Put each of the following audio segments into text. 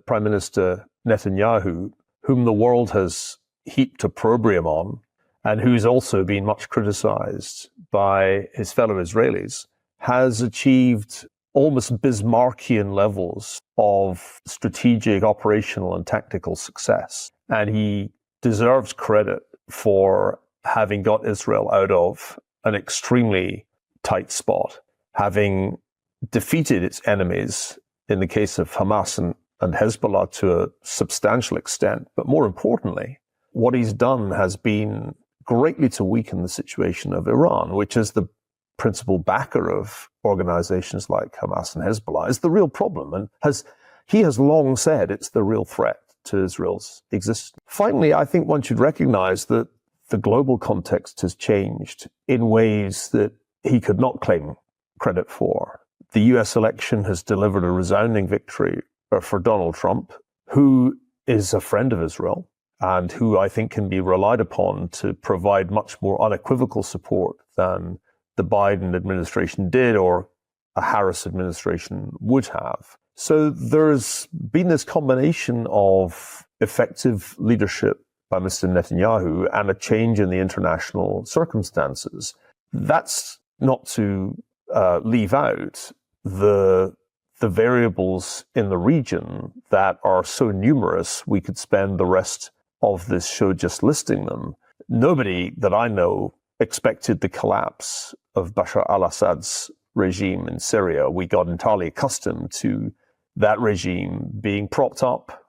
Prime Minister Netanyahu, whom the world has heaped opprobrium on, and who's also been much criticized by his fellow Israelis, has achieved almost Bismarckian levels of strategic, operational, and tactical success. And he deserves credit for having got Israel out of an extremely tight spot, having defeated its enemies in the case of Hamas and Hezbollah to a substantial extent. But more importantly, what he's done has been greatly to weaken the situation of Iran, which is the principal backer of organizations like Hamas and Hezbollah, is the real problem. And he has long said it's the real threat to Israel's existence. Finally, I think one should recognize that the global context has changed in ways that he could not claim credit for. The US election has delivered a resounding victory for Donald Trump, who is a friend of Israel and who I think can be relied upon to provide much more unequivocal support than the Biden administration did or a Harris administration would have. So there's been this combination of effective leadership by Mr. Netanyahu and a change in the international circumstances. That's not to leave out the variables in the region that are so numerous we could spend the rest of this show just listing them. Nobody that I know expected the collapse of Bashar al-Assad's regime in Syria. We got entirely accustomed to that regime being propped up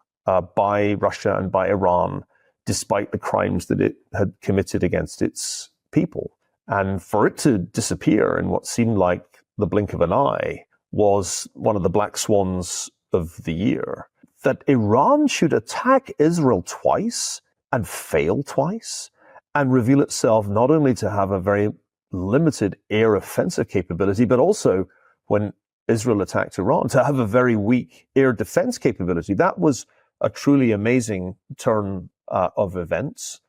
by Russia and by Iran, despite the crimes that it had committed against its people. And for it to disappear in what seemed like the blink of an eye was one of the black swans of the year. That Iran should attack Israel twice and fail twice and reveal itself not only to have a very limited air offensive capability, but also, when Israel attacked Iran, to have a very weak air defense capability. That was a truly amazing turn of events.